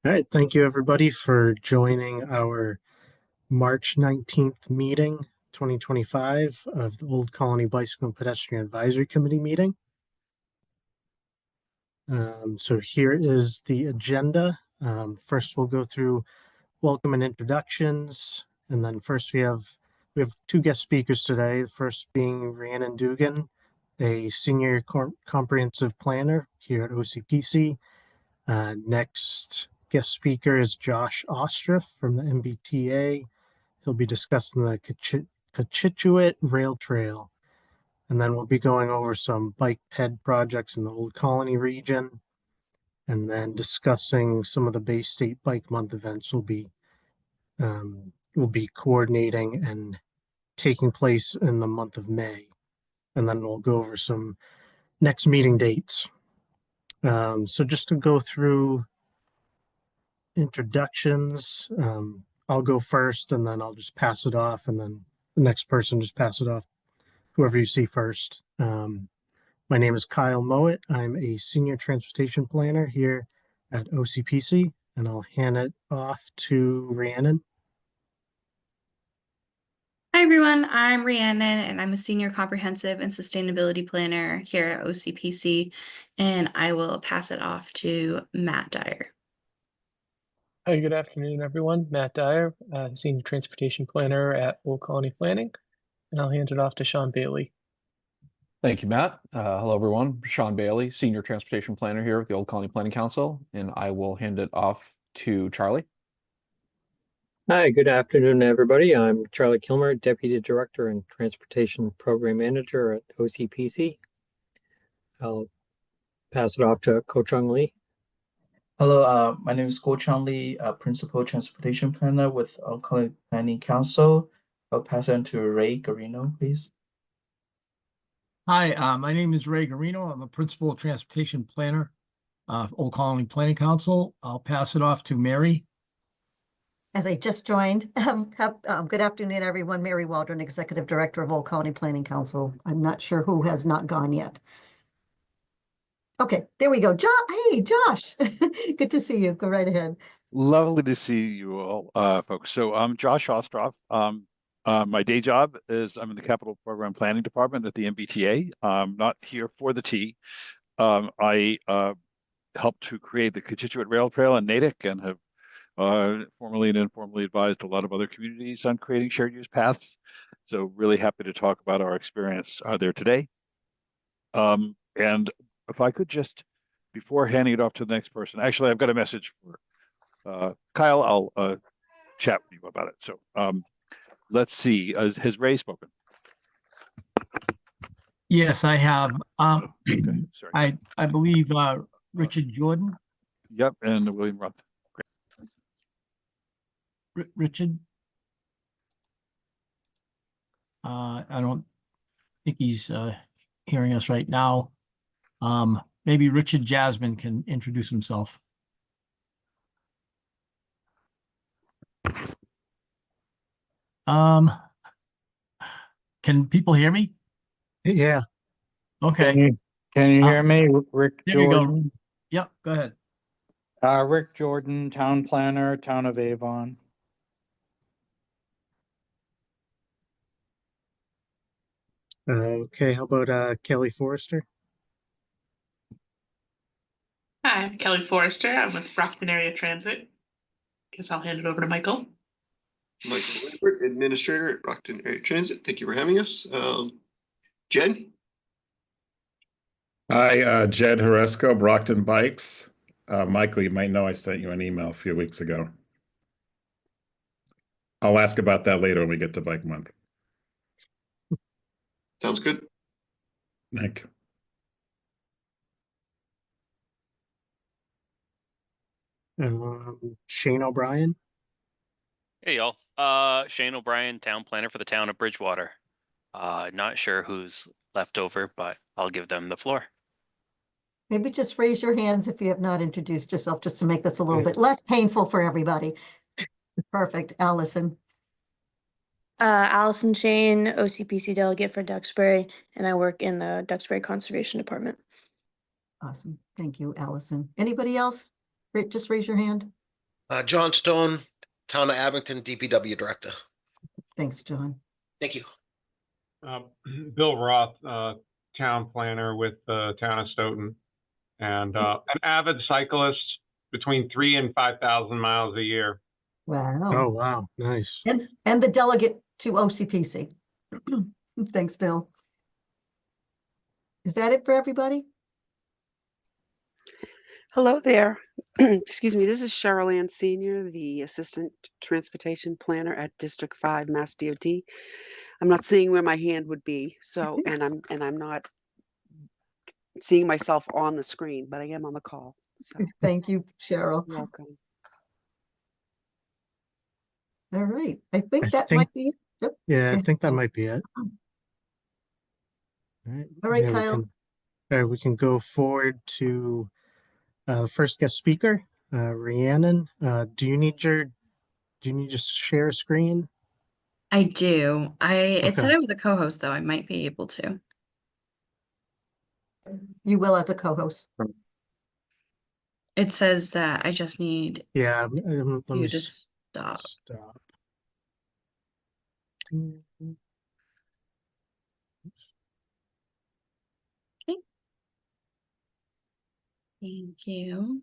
All right, thank you everybody for joining our March 19th meeting, 2025 of the Old Colony Bicycle and Pedestrian Advisory Committee meeting. So here is the agenda. First, we'll go through welcome and introductions, and then first we have two guest speakers today. The first being Rhiannon Dugan, a senior comprehensive planner here at OCPC. Next guest speaker is Josh Ostruff from the MBTA. He'll be discussing the Cochituate Rail Trail. And then we'll be going over some bike ped projects in the Old Colony region. And then discussing some of the Bay State Bike Month events we'll be coordinating and taking place in the month of May. And then we'll go over some next meeting dates. So just to go through introductions, I'll go first and then I'll just pass it off, and then the next person just pass it off, whoever you see first. My name is Kyle Mowat. I'm a senior transportation planner here at OCPC, and I'll hand it off to Rhiannon. Hi everyone, I'm Rhiannon and I'm a senior comprehensive and sustainability planner here at OCPC, and I will pass it off to Matt Dyer. Hi, good afternoon, everyone. Matt Dyer, Senior Transportation Planner at Old Colony Planning, and I'll hand it off to Sean Bailey. Thank you, Matt. Hello, everyone. Sean Bailey, Senior Transportation Planner here with the Old Colony Planning Council, and I will hand it off to Charlie. Hi, good afternoon, everybody. I'm Charlie Kilmer, Deputy Director and Transportation Program Manager at OCPC. I'll pass it off to Ko Chung Lee. Hello, my name is Ko Chung Lee, Principal Transportation Planner with Old Colony Planning Council. I'll pass it on to Ray Garino, please. Hi, my name is Ray Garino. I'm a Principal Transportation Planner of Old Colony Planning Council. I'll pass it off to Mary. As I just joined, good afternoon, everyone. Mary Waldron, Executive Director of Old Colony Planning Council. I'm not sure who has not gone yet. Okay, there we go. Hey, Josh, good to see you. Go right ahead. Lovely to see you all, folks. So I'm Josh Ostroff. My day job is I'm in the Capital Program Planning Department at the MBTA. I'm not here for the T. I helped to create the Cochituate Rail Trail in Natick and have formally and informally advised a lot of other communities on creating shared use paths. So really happy to talk about our experience there today. And if I could just, before handing it off to the next person, actually, I've got a message for Kyle. I'll chat with you about it. So let's see. Has Ray spoken? Yes, I have. Okay, sorry. I believe Richard Jordan. Yep, and William Ruth. Richard. I don't think he's hearing us right now. Maybe Richard Jasmine can introduce himself. Can people hear me? Yeah. Okay. Can you hear me? Rick There Jordan. you go. Yep, go ahead. Rick Jordan, Town Planner, Town of Avon. Okay, how about Kelly Forrester? Hi, I'm Kelly Forrester. I'm with Brockton Area Transit. Guess I'll hand it over to Michael. Michael Lambert, Administrator at Brockton Area Transit. Thank you for having us. Jed? Hi, Jed Horesco, Brockton Bikes. Michael, you might know I sent you an email a few weeks ago. I'll ask about that later when we get to Bike Month. Sounds good. Thank you. Shane O'Brien. Hey, y'all. Shane O'Brien, Town Planner for the town of Bridgewater. Not sure who's left over, but I'll give them the floor. Maybe just raise your hands if you have not introduced yourself, just to make this a little bit less painful for everybody. Perfect. Allison. Allison Shane, OCPC delegate for Duxbury, and I work in the Duxbury Conservation Department. Awesome. Thank you, Allison. Anybody else? Just raise your hand. John Stone, Town of Abington, DPW Director. Thanks, John. Thank you. Bill Roth, Town Planner with the Town of Stoughton, and an avid cyclist between 3,000 and 5,000 miles a year. Wow. Oh, wow. Nice. And the delegate to OCPC. Thanks, Bill. Is that it for everybody? Hello there. Excuse me. This is Cheryl Ann Senior, the Assistant Transportation Planner at District 5 Mass DOT. I'm not seeing where my hand would be, so and I'm not seeing myself on the screen, but I am on the call. So Thank you, Cheryl. you're welcome. All right. I think that might be it. Yep. Yeah, I think that might be it. All right. All right, Yeah, Kyle. we can go forward to first guest speaker, Rhiannon. Do you need to share a screen? I do. It said Okay. I was a co-host though. I might be able to. You will as a co-host. It says that I just need Yeah, let me you to stop. stop. Okay. Thank you.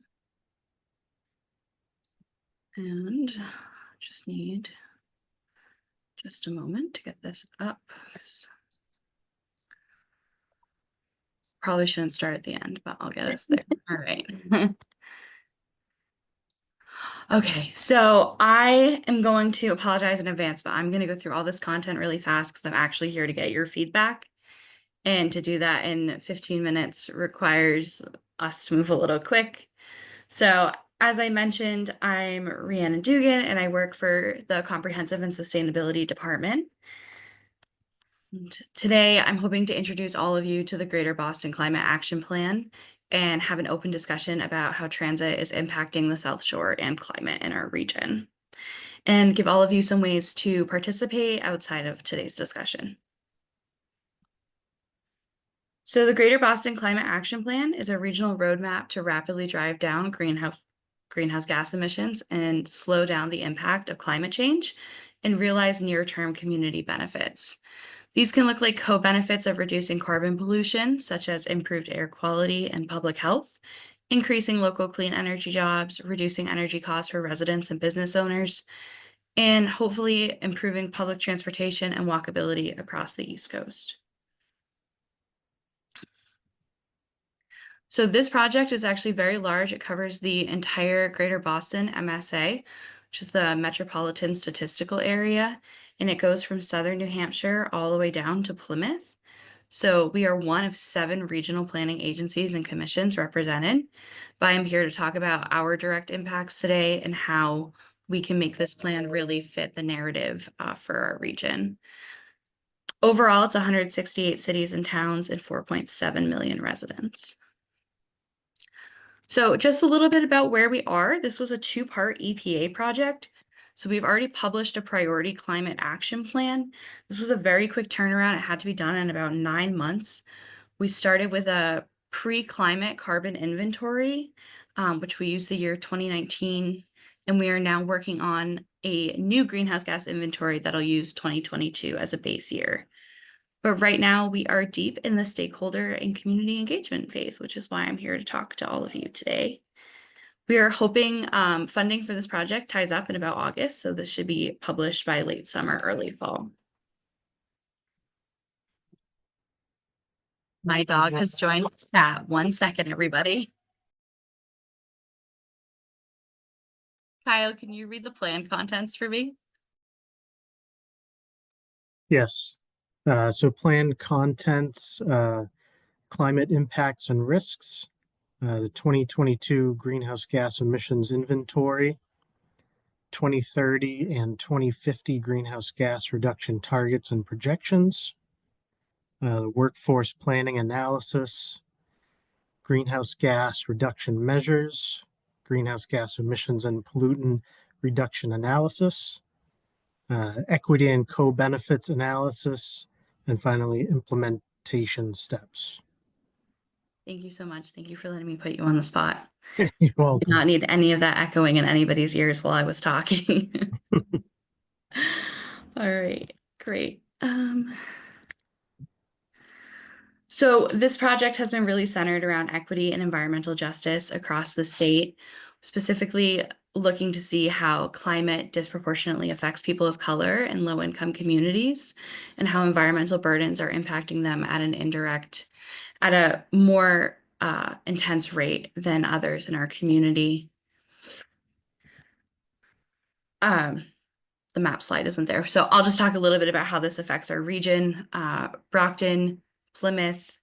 And just need just a moment to get this up. Probably shouldn't start at the end, but I'll get us there. All right. Okay, so I am going to apologize in advance, but I'm going to go through all this content really fast because I'm actually here to get your feedback. And to do that in 15 minutes requires us to move a little quick. So as I mentioned, I'm Rhiannon Dugan and I work for the Comprehensive and Sustainability Department. And today, I'm hoping to introduce all of you to the Greater Boston Climate Action Plan and have an open discussion about how transit is impacting the South Shore and climate in our region, and give all of you some ways to participate outside of today's discussion. So the Greater Boston Climate Action Plan is a regional roadmap to rapidly drive down greenhouse gas emissions and slow down the impact of climate change and realize near-term community benefits. These can look like co-benefits of reducing carbon pollution, such as improved air quality and public health, increasing local clean energy jobs, reducing energy costs for residents and business owners, and hopefully improving public transportation and walkability across the East Coast. So this project is actually very large. It covers the entire Greater Boston MSA, which is the Metropolitan Statistical Area, and it goes from southern New Hampshire all the way down to Plymouth. So we are one of 7 regional planning agencies and commissions represented, but I'm here to talk about our direct impacts today and how we can make this plan really fit the narrative for our region. Overall, it's 168 cities and towns and 4.7 million residents. So just a little bit about where we are. This was a 2-part EPA project. So we've already published a priority climate action plan. This was a very quick turnaround. It had to be done in about 9 months. We started with a pre-climate carbon inventory, which we used the year 2019. And we are now working on a new greenhouse gas inventory that'll use 2022 as a base year. But right now we are deep in the stakeholder and community engagement phase, which is why I'm here to talk to all of you today. We are hoping funding for this project ties up in about August, so this should be published by late summer, early fall. My dog has joined the chat. 1 second, everybody. Kyle, can you read the plan contents for me? Yes. So plan contents, climate impacts and risks, the 2022 greenhouse gas emissions inventory, 2030 and 2050 greenhouse gas reduction targets and projections, workforce planning analysis, greenhouse gas reduction measures, greenhouse gas emissions and pollutant reduction analysis, equity and co-benefits analysis, and finally implementation steps. Thank you so much. Thank you for letting me put you on the spot. You're Did welcome. not need any of that echoing in anybody's ears while I was talking. All right, great. So this project has been really centered around equity and environmental justice across the state, specifically looking to see how climate disproportionately affects people of color and low-income communities, and how environmental burdens are impacting them at a more intense rate than others in our community. The map slide isn't there, so I'll just talk a little bit about how this affects our region. Brockton, Plymouth,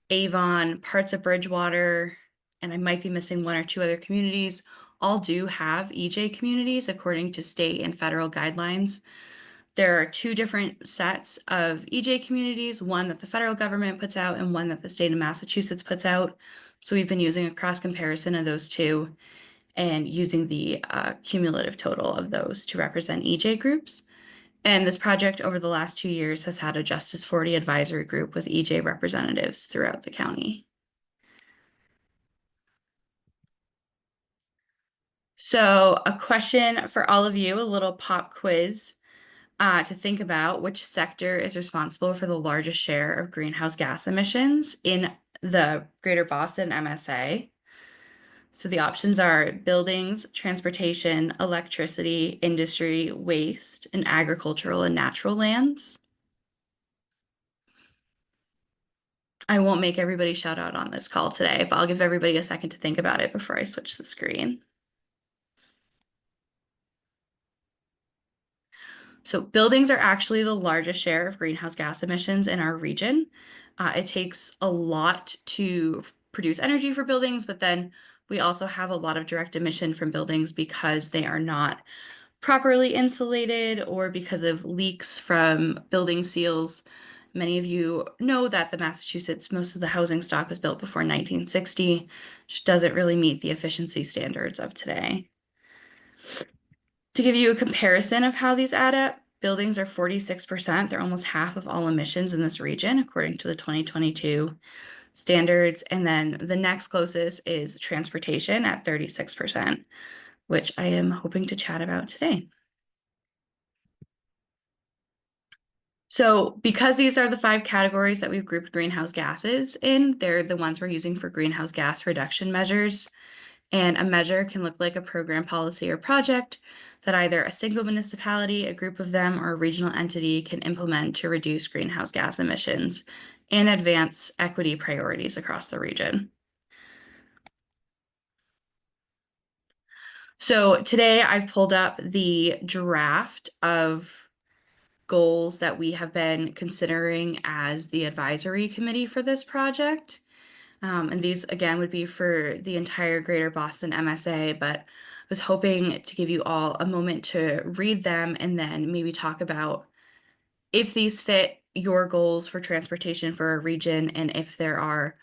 Avon, parts of Bridgewater, and I might be missing one or two other communities, all do have EJ communities according to state and federal guidelines. There are two different sets of EJ communities, one that the federal government puts out and one that the state of Massachusetts puts out. So we've been using a cross comparison of those two and using the cumulative total of those to represent EJ groups. And this project over the last 2 years has had a Justice 40 advisory group with EJ representatives throughout the county. So a question for all of you, a little pop quiz to think about: which sector is responsible for the largest share of greenhouse gas emissions in the Greater Boston MSA? So the options are buildings, transportation, electricity, industry, waste, and agricultural and natural lands. I won't make everybody shout out on this call today, but I'll give everybody a second to think about it before I switch the screen. So buildings are actually the largest share of greenhouse gas emissions in our region. It takes a lot to produce energy for buildings, but then we also have a lot of direct emission from buildings because they are not properly insulated or because of leaks from building seals. Many of you know that most of the housing stock was built before 1960, which doesn't really meet the efficiency standards of today. To give you a comparison of how these add up, buildings are 46%. They're almost half of all emissions in this region, according to the 2022 standards. And then the next closest is transportation at 36%, which I am hoping to chat about today. So because these are the 5 categories that we've grouped greenhouse gases in, they're the ones we're using for greenhouse gas reduction measures. And a measure can look like a program, policy, or project that either a single municipality, a group of them, or a regional entity can implement to reduce greenhouse gas emissions and advance equity priorities across the region. So today I've pulled up the draft of goals that we have been considering as the advisory committee for this project. And these, again, would be for the entire Greater Boston MSA, but I was hoping to give you all a moment to read them and then maybe talk about if these fit your goals for transportation for a region and if there are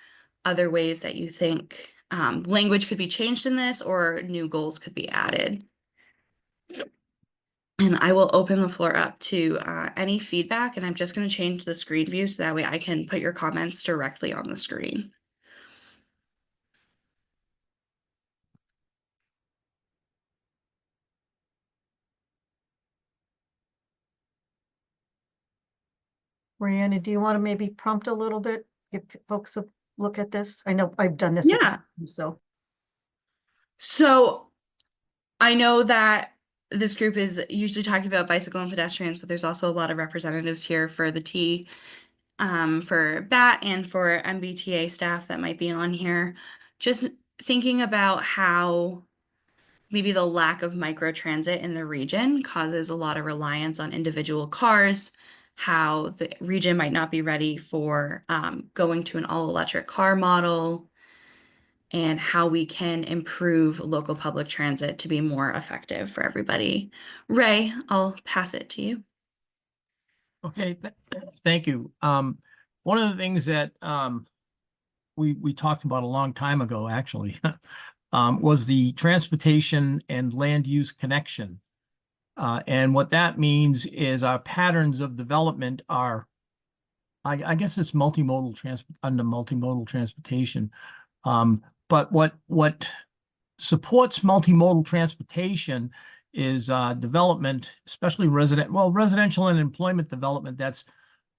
other ways that you think language could be changed in this or new goals could be added. And I will open the floor up to any feedback, and I'm just going to change the screen view so that way I can put your comments directly on the screen. Brianna, do you want to maybe prompt a little bit, give folks a look at this? I know I've done this. Yeah. So I know that this group is usually talking about bicycle and pedestrians, but there's also a lot of representatives here for the T, for BAT and for MBTA staff that might be on here. Just thinking about how maybe the lack of microtransit in the region causes a lot of reliance on individual cars, how the region might not be ready for going to an all-electric car model, and how we can improve local public transit to be more effective for everybody. Ray, I'll pass it to you. Okay, thank you. One of the things that we talked about a long time ago, actually, was the transportation and land use connection. And what that means is our patterns of development are I guess it's under multimodal transportation. But what supports multimodal transportation is development, especially residential and employment development that's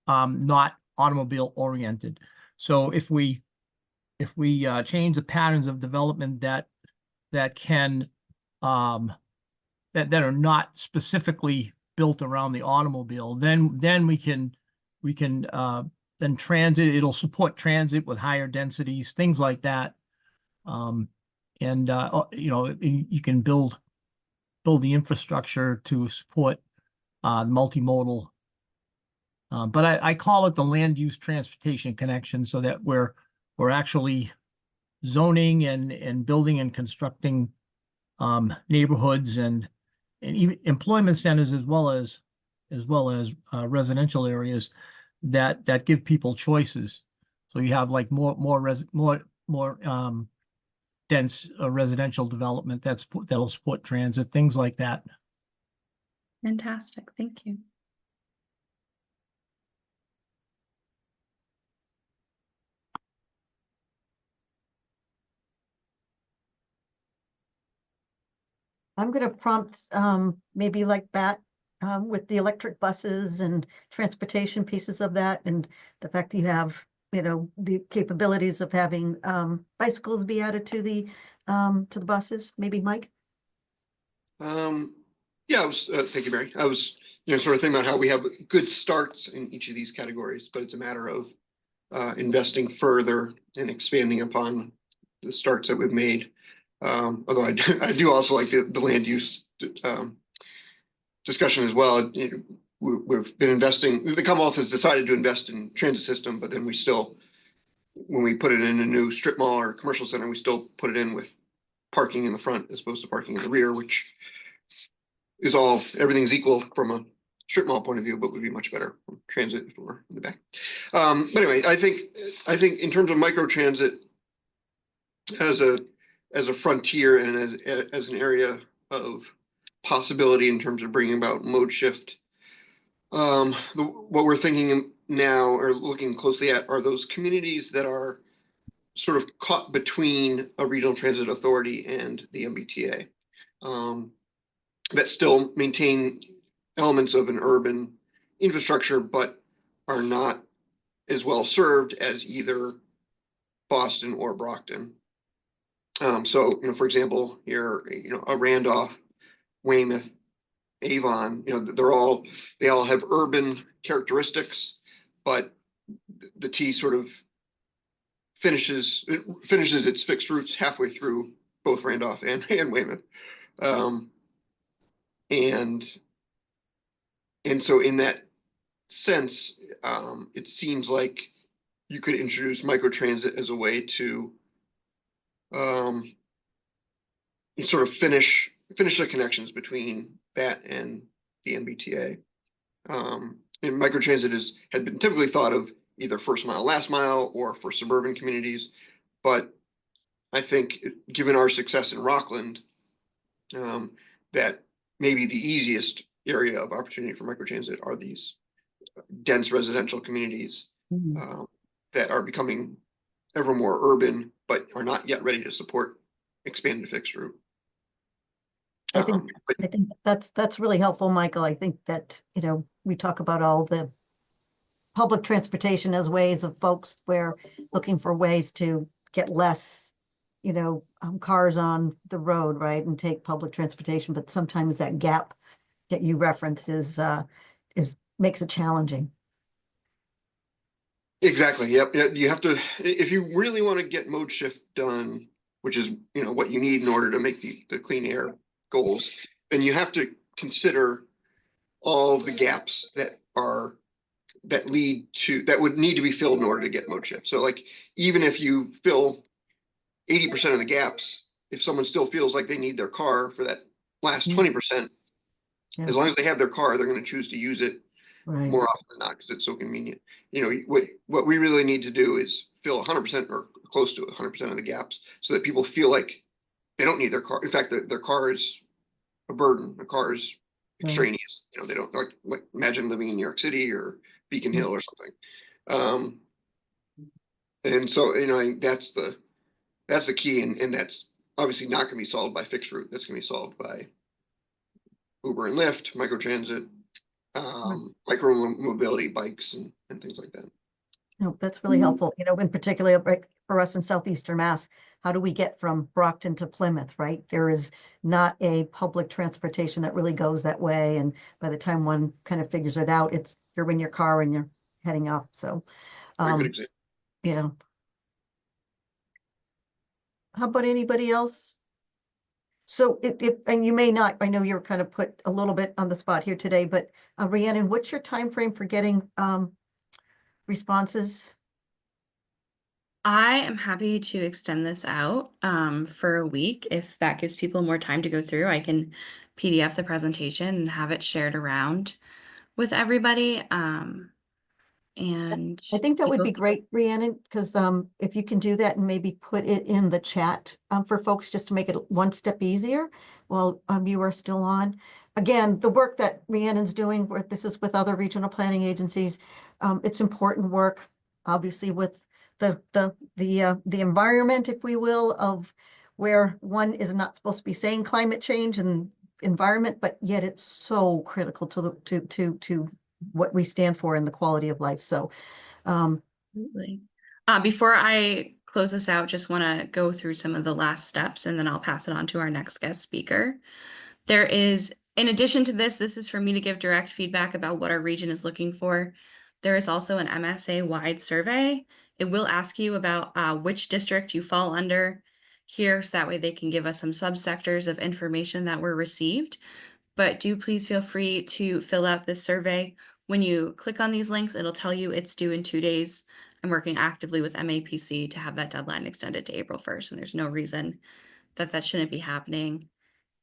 not automobile oriented. So if we change the patterns of development that can that are not specifically built around the automobile, then we can then transit, it'll support transit with higher densities, things like that. You can build the infrastructure to support multimodal. But I call it the land use transportation connection, so that we're actually zoning and building and constructing neighborhoods and even employment centers as well as residential areas that give people choices. So you have like more dense residential development that'll support transit, things like that. Fantastic. Thank you. I'm going to prompt maybe like Bat with the electric buses and transportation pieces of that, and the fact that you have, the capabilities of having bicycles be added to the buses. Maybe Mike. Yeah, thank you, Mary. I was, sort of thinking about how we have good starts in each of these categories, but it's a matter of investing further and expanding upon the starts that we've made. Although I do also like the land use discussion as well. We've been investing. The Commonwealth has decided to invest in transit system, but then we still, when we put it in a new strip mall or commercial center, we still put it in with parking in the front as opposed to parking in the rear, which is everything's equal from a strip mall point of view, but would be much better from transit if we were in the back. But anyway, I think in terms of microtransit as a frontier and as an area of possibility in terms of bringing about mode shift, what we're thinking now or looking closely at are those communities that are sort of caught between a regional transit authority and the MBTA, that still maintain elements of an urban infrastructure, but are not as well served as either Boston or Brockton. So, for example, here, a Randolph, Weymouth, Avon, they all have urban characteristics, but the T sort of finishes its fixed routes halfway through both Randolph and Weymouth. And so in that sense, it seems like you could introduce microtransit as a way to sort of finish the connections between that and the MBTA. And microtransit had been typically thought of either first mile, last mile, or for suburban communities. But I think given our success in Rockland, that maybe the easiest area of opportunity for microtransit are these dense residential communities that are becoming ever more urban, but are not yet ready to support expanded fixed route. I think that's really helpful, Michael. I think that, we talk about all the public transportation as ways of folks where looking for ways to get less, cars on the road, right, and take public transportation. But sometimes that gap that you referenced makes it challenging. Exactly. Yep. You have to, if you really want to get mode shift done, which is what you need in order to make the clean air goals, then you have to consider all the gaps that would need to be filled in order to get mode shift. So like, even if you fill 80% of the gaps, if someone still feels like they need their car for that last 20%, as long as they have their car, they're going to choose to use it more often than not because it's so convenient. What we really need to do is fill 100% or close to 100% of the gaps so that people feel like they don't need their car. In fact, their car is a burden. The car is extraneous. They don't like imagine living in New York City or Beacon Hill or something. And so, you know, I think that's the key, and that's obviously not going to be solved by fixed route. That's going to be solved by Uber and Lyft, microtransit, micro mobility bikes, and things like that. No, that's really helpful. You know, in particular, like for us in Southeastern Mass, how do we get from Brockton to Plymouth, right? There is not a public transportation that really goes that way. And by the time one kind of figures it out, you're in your car and you're heading off. So, Very good example. yeah. How about anybody else? So and you may not, I know you're kind of put a little bit on the spot here today, but Rhiannon, what's your time frame for getting responses? I am happy to extend this out for a week. If that gives people more time to go through, I can PDF the presentation and have it shared around with everybody. And I think that would people be great, Rhiannon, because if you can do that and maybe put it in the chat for folks just to make it one step easier while you are still on. Again, the work that Rhiannon's doing, this is with other regional planning agencies, it's important work, obviously with the environment, if we will, of where one is not supposed to be saying climate change and environment, but yet it's so critical to the to what we stand for in the quality of life. So Absolutely. Before I close this out, just want to go through some of the last steps and then I'll pass it on to our next guest speaker. There is, in addition to this is for me to give direct feedback about what our region is looking for. There is also an MSA-wide survey. It will ask you about which district you fall under here, so that way they can give us some subsectors of information that were received. But do please feel free to fill out this survey. When you click on these links, it'll tell you it's due in 2 days. I'm working actively with MAPC to have that deadline extended to April 1st, and there's no reason that shouldn't be happening.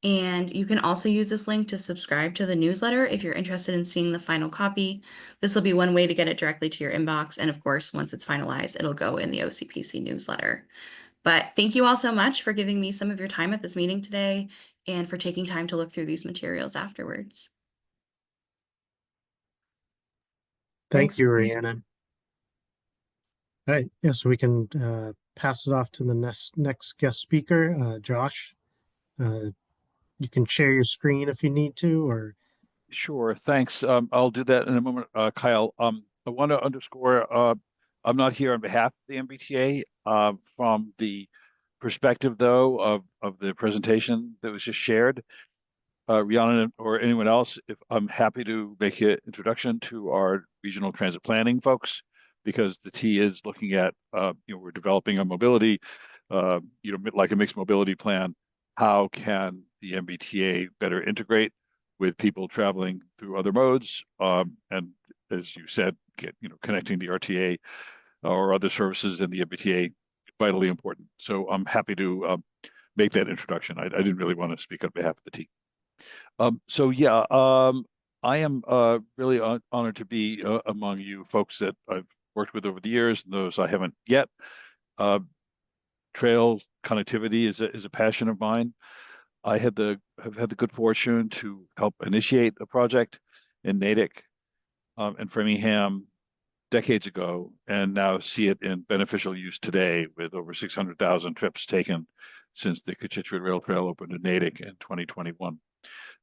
And you can also use this link to subscribe to the newsletter if you're interested in seeing the final copy. This will be one way to get it directly to your inbox. And of course, once it's finalized, it'll go in the OCPC newsletter. But thank you all so much for giving me some of your time at this meeting today and for taking time to look through these materials afterwards. Thank you, Rhiannon. All right, yeah, so we can pass it off to the next guest speaker, Josh. You can share your screen if you need to, or Sure, thanks. I'll do that in a moment, Kyle. I want to underscore, I'm not here on behalf of the MBTA. From the perspective, though, of the presentation that was just shared, Rhiannon or anyone else, if I'm happy to make an introduction to our regional transit planning folks, because the T is looking at, we're developing a mobility, like a mixed mobility plan. How can the MBTA better integrate with people traveling through other modes? And as you said, connecting the RTA or other services in the MBTA, vitally important. So I'm happy to make that introduction. I didn't really want to speak on behalf of the T. I am really honored to be among you folks that I've worked with over the years, and those I haven't yet. Trail connectivity is a passion of mine. I have had the good fortune to help initiate a project in Natick and Framingham decades ago, and now see it in beneficial use today with over 600,000 trips taken since the Cochituate Rail Trail opened in Natick in 2021.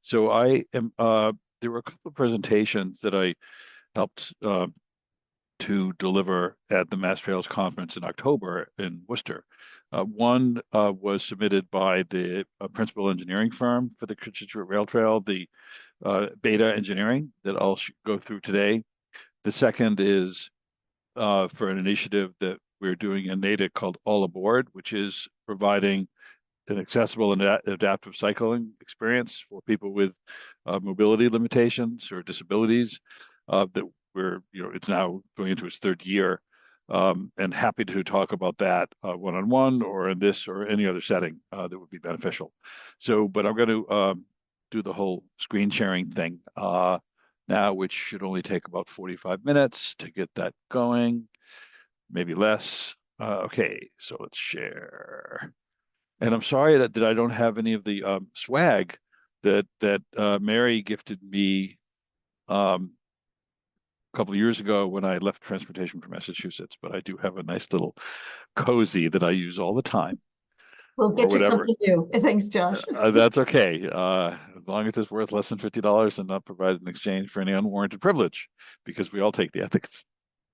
So I am. There were a couple of presentations that I helped to deliver at the Mass Trails Conference in October in Worcester. One was submitted by the principal engineering firm for the Cochituate Rail Trail, the Beta Engineering, that I'll go through today. The second is for an initiative that we're doing in Natick called All Aboard, which is providing an accessible and adaptive cycling experience for people with mobility limitations or disabilities. That it's now going into its third year, and happy to talk about that one-on-one or in this or any other setting that would be beneficial. So, but I'm going to do the whole screen sharing thing now, which should only take about 45 minutes to get that going, maybe less. Okay, so let's share. And I'm sorry that I don't have any of the swag that Mary gifted me couple of years ago when I left transportation for Massachusetts, but I do have a nice little cozy that I use all the time. We'll or get you whatever. something new. Thanks, Josh. That's okay. As long as it's worth less than $50 and not provided in exchange for any unwarranted privilege, because we all take the ethics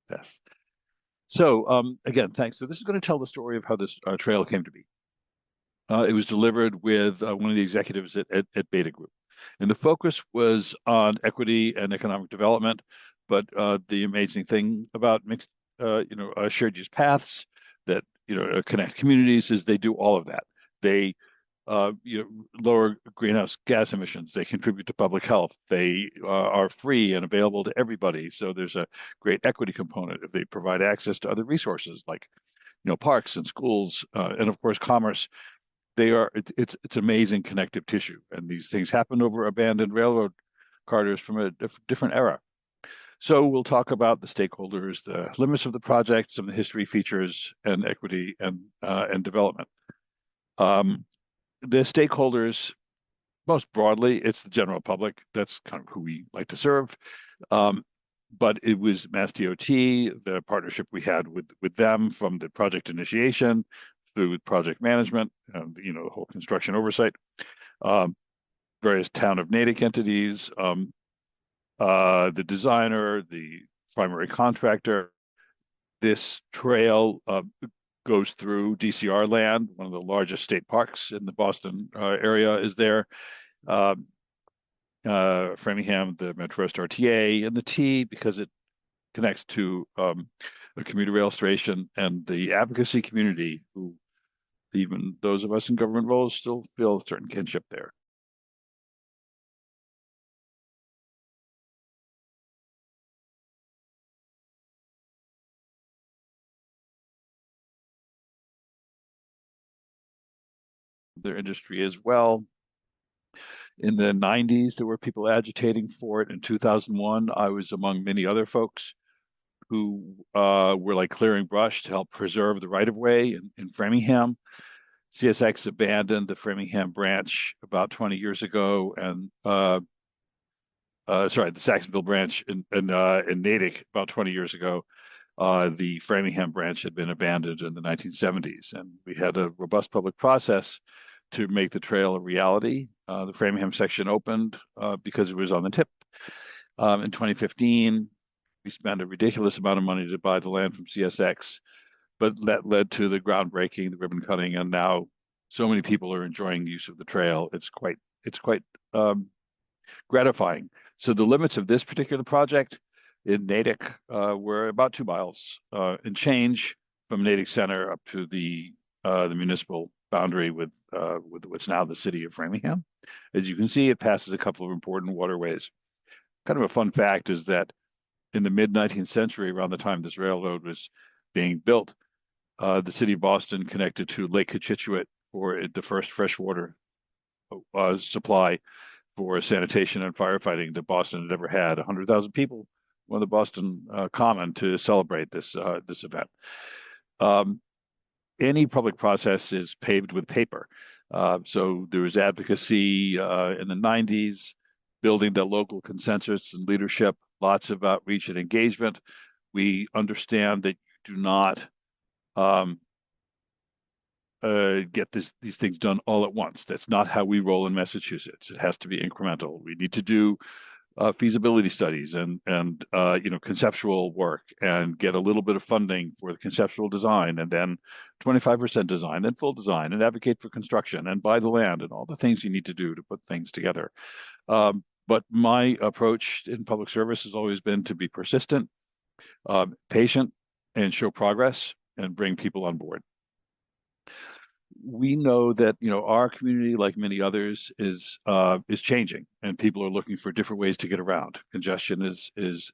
test. So again, thanks. So this is going to tell the story of how this trail came to be. It was delivered with one of the executives at Beta Group. And the focus was on equity and economic development. But the amazing thing about mixed, shared use paths that, connect communities is they do all of that. They lower greenhouse gas emissions. They contribute to public health. They are free and available to everybody. So there's a great equity component. If they provide access to other resources like, parks and schools, and of course commerce, it's amazing connective tissue. And these things happen over abandoned railroad corridors from a different era. So we'll talk about the stakeholders, the limits of the project, some of the history, features, and equity and development. The stakeholders, most broadly, it's the general public. That's kind of who we like to serve. But it was MassDOT, the partnership we had with them from the project initiation through project management, the whole construction oversight, various town of Natick entities, the designer, the primary contractor. This trail goes through DCR land, one of the largest state parks in the Boston area is there. Framingham, the Metro-West RTA, and the T because it connects to a commuter rail station, and the advocacy community, who even those of us in government roles still feel a certain kinship there. Their industry as well. In the 90s, there were people agitating for it. In 2001, I was among many other folks who were like clearing brush to help preserve the right-of-way in Framingham. CSX abandoned the Framingham branch about 20 years ago, and the Saxonville branch in Natick about 20 years ago. The Framingham branch had been abandoned in the 1970s, and we had a robust public process to make the trail a reality. The Framingham section opened because it was on the tip. In 2015, we spent a ridiculous amount of money to buy the land from CSX, but that led to the groundbreaking, the ribbon cutting, and now so many people are enjoying the use of the trail. It's quite gratifying. So the limits of this particular project in Natick were about 2 miles and change from Natick Center up to the municipal boundary with what's now the city of Framingham. As you can see, it passes a couple of important waterways. Kind of a fun fact is that in the mid-19th century, around the time this railroad was being built, the city of Boston connected to Lake Cochituate for the first freshwater supply for sanitation and firefighting that Boston had ever had. 100,000 people on the Boston Common to celebrate this event. Any public process is paved with paper. So there was advocacy in the 90s, building the local consensus and leadership, lots of outreach and engagement. We understand that you do not get these things done all at once. That's not how we roll in Massachusetts. It has to be incremental. We need to do feasibility studies and conceptual work and get a little bit of funding for the conceptual design, and then 25% design, then full design, and advocate for construction and buy the land and all the things you need to do to put things together. But my approach in public service has always been to be persistent, patient, and show progress and bring people on board. We know that our community, like many others, is changing, and people are looking for different ways to get around. Congestion is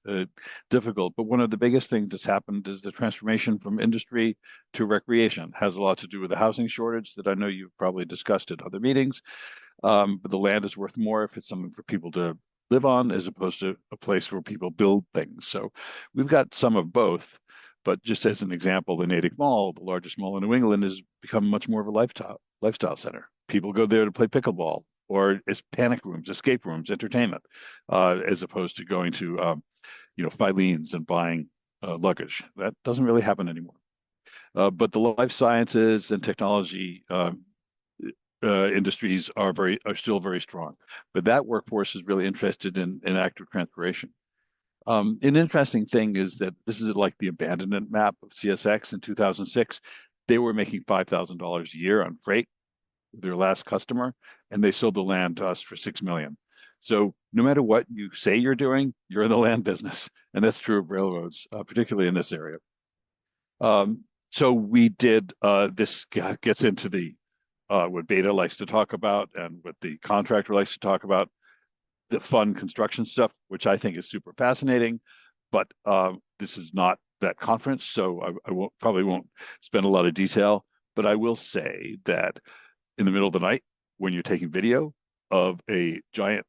difficult, but one of the biggest things that's happened is the transformation from industry to recreation. It has a lot to do with the housing shortage that I know you've probably discussed at other meetings. But the land is worth more if it's something for people to live on, as opposed to a place where people build things. So we've got some of both. But just as an example, the Natick Mall, the largest mall in New England, has become much more of a lifestyle center. People go there to play pickleball, or as panic rooms, escape rooms, entertainment, as opposed to going to Filene's and buying luggage. That doesn't really happen anymore. But the life sciences and technology industries are still very strong. But that workforce is really interested in active transpiration. An interesting thing is that this is like the abandonment map of CSX in 2006. They were making $5,000 a year on freight, their last customer, and they sold the land to us for $6 million. So no matter what you say you're doing, you're in the land business, and that's true of railroads, particularly in this area. So we did. This gets into the what Beta likes to talk about and what the contractor likes to talk about, the fun construction stuff, which I think is super fascinating. But this is not that conference, so I probably won't spend a lot of detail. But I will say that in the middle of the night, when you're taking video of a giant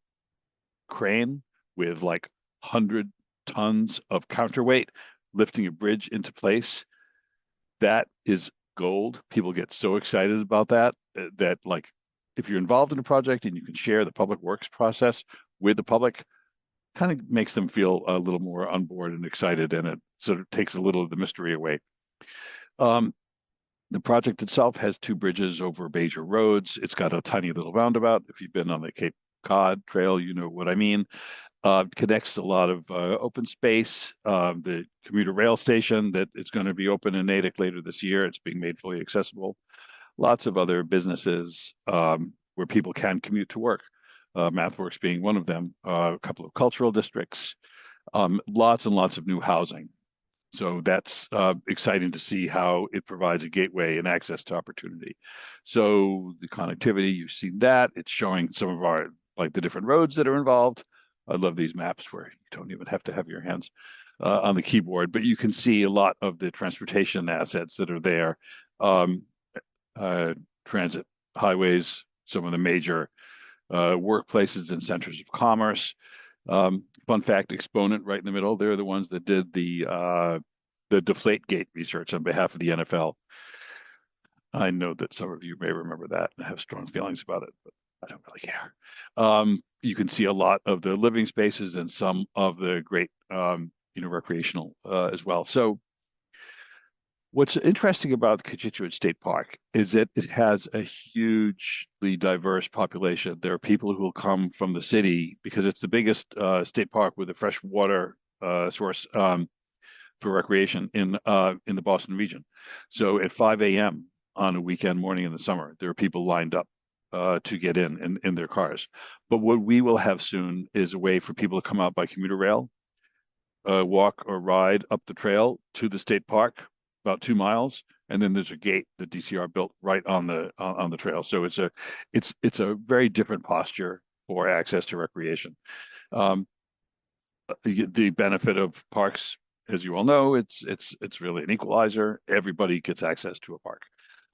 crane with like 100 tons of counterweight lifting a bridge into place, that is gold. People get so excited about that, that like if you're involved in a project and you can share the public works process with the public, kind of makes them feel a little more on board and excited, and it sort of takes a little of the mystery away. The project itself has 2 bridges over major roads. It's got a tiny little roundabout. If you've been on the Cape Cod Trail, you know what I mean. Connects a lot of open space. The commuter rail station that is going to be open in Natick later this year. It's being made fully accessible. Lots of other businesses where people can commute to work. MathWorks being one of them. A couple of cultural districts. Lots and lots of new housing. So that's exciting to see how it provides a gateway and access to opportunity. So the connectivity, you've seen that. It's showing some of our, like the different roads that are involved. I love these maps where you don't even have to have your hands on the keyboard, but you can see a lot of the transportation assets that are there. Transit highways, some of the major workplaces and centers of commerce. Fun fact, Exponent right in the middle, they're the ones that did the Deflategate research on behalf of the NFL. I know that some of you may remember that and have strong feelings about it, but I don't really care. You can see a lot of the living spaces and some of the great, recreational as well. So what's interesting about the Cochituate State Park is that it has a hugely diverse population. There are people who will come from the city because it's the biggest state park with a fresh water source for recreation in the Boston region. So at 5 a.m. on a weekend morning in the summer, there are people lined up to get in their cars. But what we will have soon is a way for people to come out by commuter rail, walk or ride up the trail to the state park, about 2 miles, and then there's a gate that DCR built right on the trail. So it's a very different posture for access to recreation. The benefit of parks, as you all know, it's really an equalizer. Everybody gets access to a park.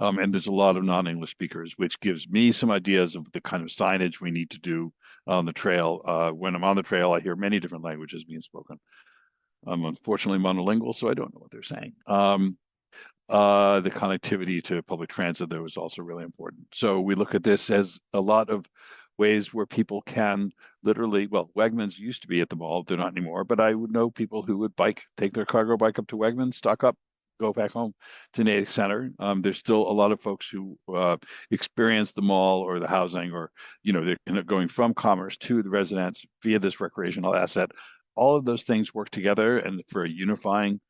And there's a lot of non-English speakers, which gives me some ideas of the kind of signage we need to do on the trail. When I'm on the trail, I hear many different languages being spoken. I'm unfortunately monolingual, so I don't know what they're saying. The connectivity to public transit, though, is also really important. So we look at this as a lot of ways where people can literally, well, Wegmans used to be at the mall, they're not anymore, but I would know people who would take their cargo bike up to Wegmans, stock up, go back home to Natick Center. There's still a lot of folks who experience the mall or the housing, or, they're going from commerce to the residence via this recreational asset. All of those things work together, and for a unifying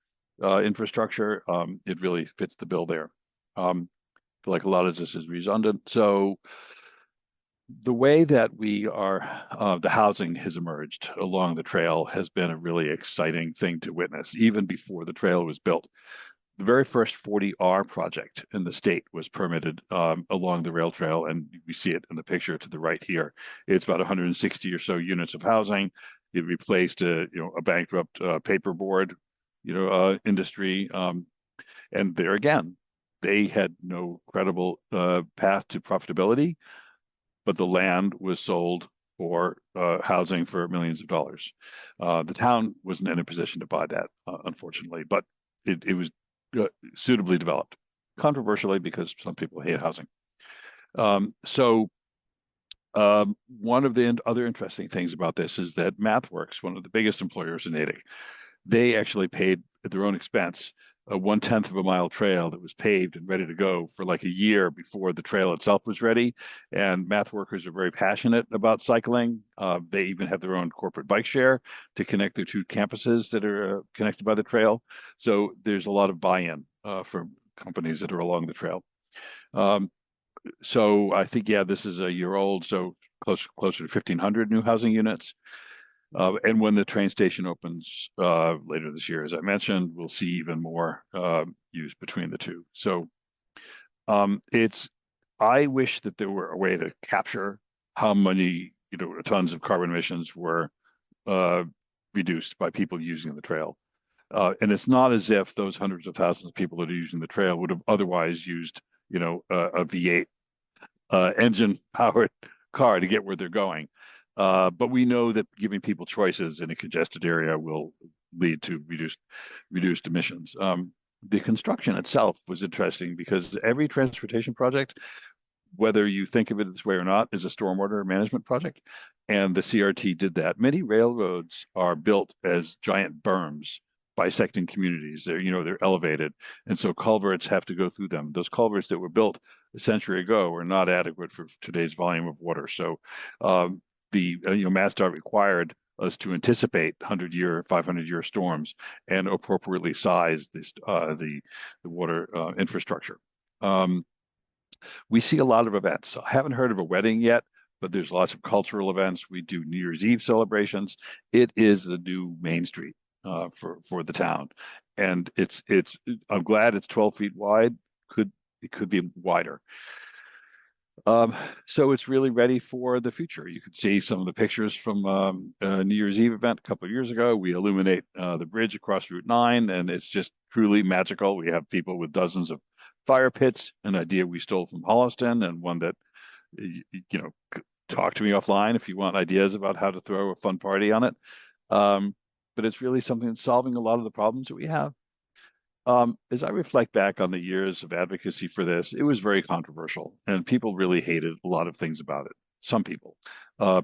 infrastructure, it really fits the bill there. I feel like a lot of this is redundant. So the way that the housing has emerged along the trail has been a really exciting thing to witness, even before the trail was built. The very first 40R project in the state was permitted along the rail trail, and we see it in the picture to the right here. It's about 160 or so units of housing. It replaced a bankrupt paperboard industry, and there again, they had no credible path to profitability, but the land was sold for housing for millions of dollars. The town wasn't in a position to buy that, unfortunately, but it was suitably developed, controversially, because some people hate housing. So One of the other interesting things about this is that MathWorks, one of the biggest employers in Natick, they actually paid at their own expense a 1/10 of a mile trail that was paved and ready to go for like a year before the trail itself was ready. And math workers are very passionate about cycling. They even have their own corporate bike share to connect their two campuses that are connected by the trail. So there's a lot of buy-in from companies that are along the trail. So I think, yeah, this is a year old, so closer to 1,500 new housing units. And when the train station opens later this year, as I mentioned, we'll see even more use between the two. So I wish that there were a way to capture how many tons of carbon emissions were reduced by people using the trail. And it's not as if those hundreds of thousands of people that are using the trail would have otherwise used a V8 engine powered car to get where they're going. But we know that giving people choices in a congested area will lead to reduced emissions. The construction itself was interesting because every transportation project, whether you think of it this way or not, is a stormwater management project. And the CRT did that. Many railroads are built as giant berms bisecting communities. They're elevated. And so culverts have to go through them. Those culverts that were built a century ago are not adequate for today's volume of water. So MassDOT required us to anticipate 100-year, 500-year storms and appropriately size the water infrastructure. We see a lot of events. I haven't heard of a wedding yet, but there's lots of cultural events. We do New Year's Eve celebrations. It is the new Main Street for the town, and I'm glad it's 12 feet wide. It could be wider. So it's really ready for the future. You could see some of the pictures from a New Year's Eve event a couple of years ago. We illuminate the bridge across Route 9, and it's just truly magical. We have people with dozens of fire pits, an idea we stole from Holliston, and one that, talk to me offline if you want ideas about how to throw a fun party on it. But it's really something that's solving a lot of the problems that we have. As I reflect back on the years of advocacy for this, it was very controversial, and people really hated a lot of things about it. Some people.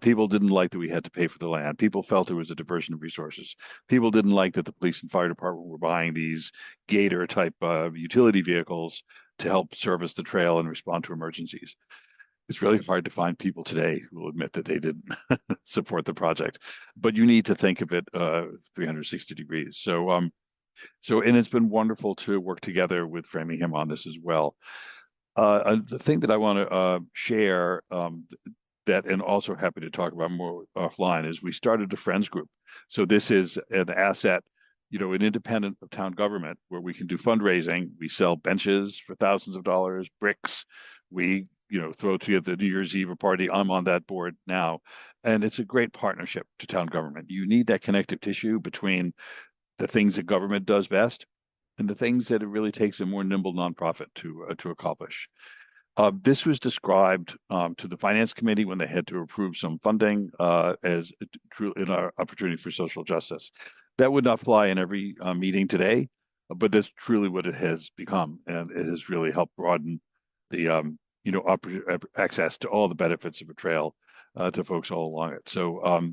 People didn't like that we had to pay for the land. People felt it was a diversion of resources. People didn't like that the police and fire department were buying these Gator-type utility vehicles to help service the trail and respond to emergencies. It's really hard to find people today who will admit that they didn't support the project, but you need to think of it 360 degrees. And it's been wonderful to work together with Framingham on this as well. The thing that I want to share and also happy to talk about more offline is we started a friends group. So this is an asset, an independent of town government where we can do fundraising. We sell benches for thousands of dollars, bricks. We throw together the New Year's Eve party. I'm on that board now. And it's a great partnership to town government. You need that connective tissue between the things that government does best and the things that it really takes a more nimble nonprofit to accomplish. This was described to the Finance Committee when they had to approve some funding as an opportunity for social justice. That would not fly in every meeting today, but that's truly what it has become. And it has really helped broaden the access to all the benefits of a trail to folks all along it. So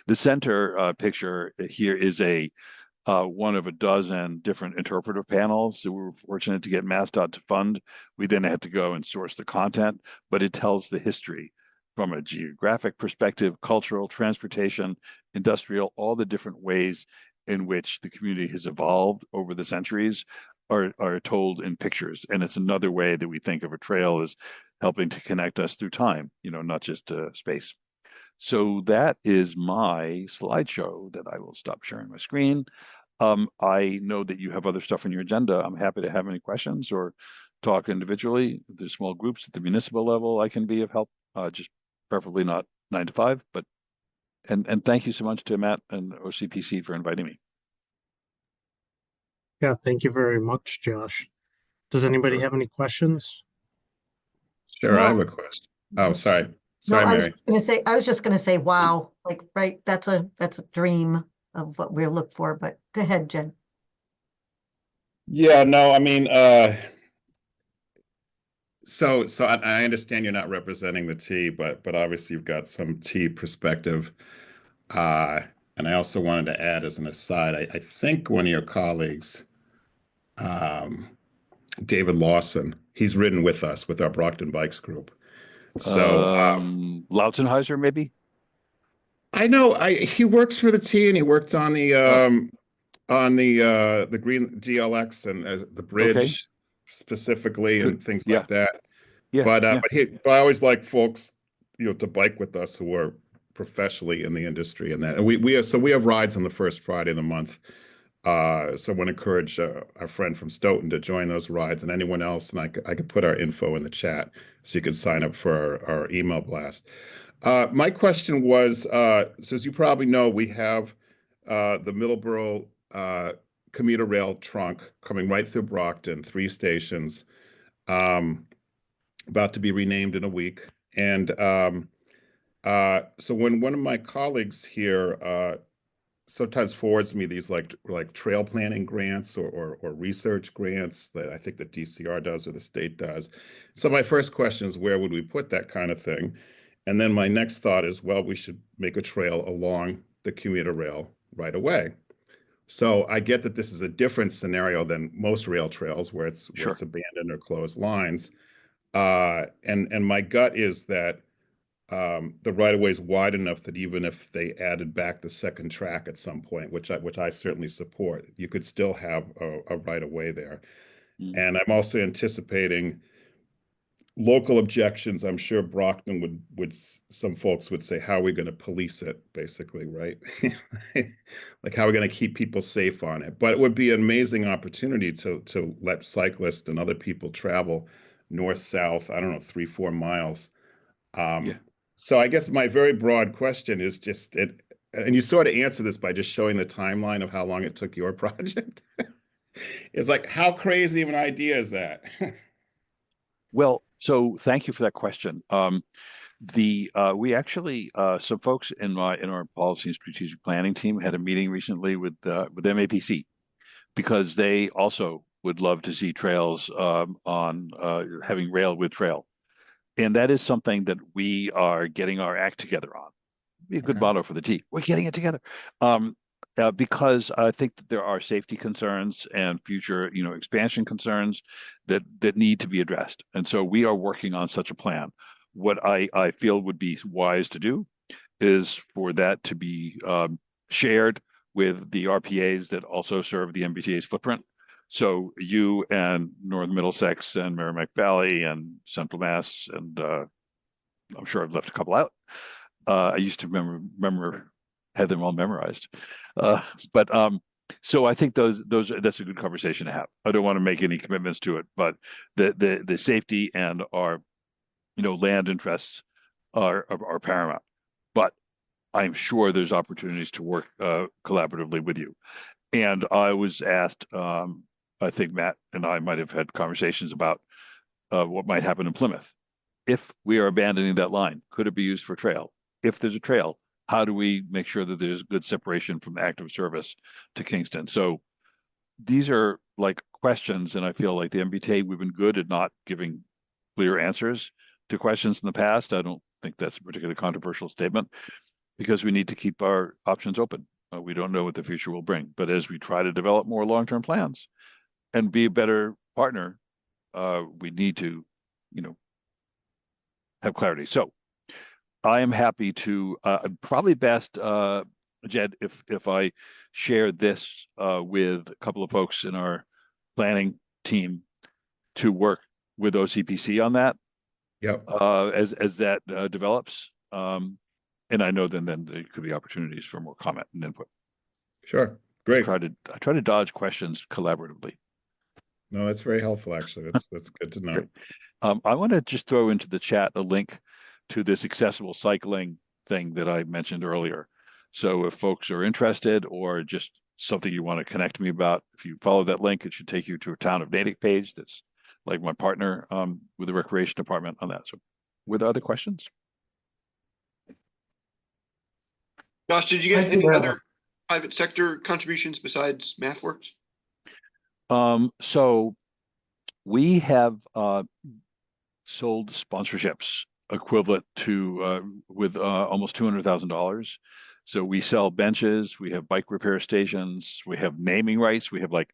the center picture here is one of a dozen different interpretive panels that we were fortunate to get MassDOT to fund. We then had to go and source the content, but it tells the history from a geographic perspective, cultural, transportation, industrial, all the different ways in which the community has evolved over the centuries are told in pictures. And it's another way that we think of a trail as helping to connect us through time, not just space. So that is my slideshow that I will stop sharing my screen. I know that you have other stuff on your agenda. I'm happy to have any questions or talk individually. There's small groups at the municipal level I can be of help, just preferably not 9 to 5. And thank you so much to Matt and OCPC for inviting me. Yeah, thank you very much, Josh. Does anybody have any questions? Sure, I have a question. Oh, sorry. No, Sorry, I was Mary. just gonna say, wow, like, right, that's a dream of what we look for, but go ahead, Jen. Yeah, no, I mean, So I understand you're not representing the T, but obviously you've got some T perspective. And I also wanted to add as an aside, I think one of your colleagues, um, David Lawson, he's ridden with us with our Brockton Bikes group. So Lautenheiser, maybe? I know he works for the T, and he worked on the green GLX and the bridge specifically and things like that. Yeah, But I always like folks, to bike with us who are professionally in the industry and that. And we have rides on the first Friday of the month. So I want to encourage our friend from Stoughton to join those rides, and anyone else. And I could put our info in the chat so you can sign up for our email blast. My question was, so as you probably know, we have the Middleborough commuter rail trunk coming right through Brockton, 3 stations, about to be renamed in a week. And so when one of my colleagues here sometimes forwards me these like trail planning grants or research grants that I think the DCR does or the state does. So my first question is, where would we put that kind of thing? And then my next thought is, well, we should make a trail along the commuter rail right away. So I get that this is a different scenario than most rail trails where it's abandoned or closed lines. And my gut is that the right of way is wide enough that even if they added back the second track at some point, which I certainly support, you could still have a right of way there. And I'm also anticipating local objections. I'm sure Brockton would some folks would say, how are we going to police it, basically, right? Like, how are we going to keep people safe on it? But it would be an amazing opportunity to let cyclists and other people travel north, south, I don't know, 3-4 miles. So I guess my very broad question is just and you sort of answer this by just showing the timeline of how long it took your project. It's like, how crazy of an idea is that? Well, so thank you for that question. We actually some folks in our policy and strategic planning team had a meeting recently with MAPC, because they also would love to see trails on having rail with trail. And that is something that we are getting our act together on. Be a good motto for the T. We're getting it together. Because I think that there are safety concerns and future, expansion concerns that need to be addressed. And so we are working on such a plan. What I feel would be wise to do is for that to be shared with the RPAs that also serve the MBTA's footprint. So you and North Middlesex and Merrimack Valley and Central Mass, and I'm sure I've left a couple out. I used to had them all memorized. So I think that's a good conversation to have. I don't want to make any commitments to it, but the safety and our land interests are paramount. But I'm sure there's opportunities to work collaboratively with you. And I was asked, I think Matt and I might have had conversations about what might happen in Plymouth. If we are abandoning that line, could it be used for trail? If there's a trail, how do we make sure that there's good separation from active service to Kingston? So these are like questions, and I feel like the MBTA, we've been good at not giving clear answers to questions in the past. I don't think that's a particularly controversial statement, because we need to keep our options open. We don't know what the future will bring, but as we try to develop more long-term plans and be a better partner, we need to, have clarity. So I am happy to, probably best, Jed, if I share this with a couple of folks in our planning team to work with OCPC on that. Yep. As that develops. And I know then there could be opportunities for more comment and input. Sure. Great. I try to dodge questions collaboratively. No, that's very helpful, actually. That's good to know. I want to just throw into the chat a link to this accessible cycling thing that I mentioned earlier. So if folks are interested or just something you want to connect to me about, if you follow that link, it should take you to a Town of Natick page. That's like my partner with the recreation department on that. So were there other questions? Josh, did you get any other private sector contributions besides MathWorks? So we have sold sponsorships equivalent to with almost $200,000. So we sell benches, we have bike repair stations, we have naming rights, we have like,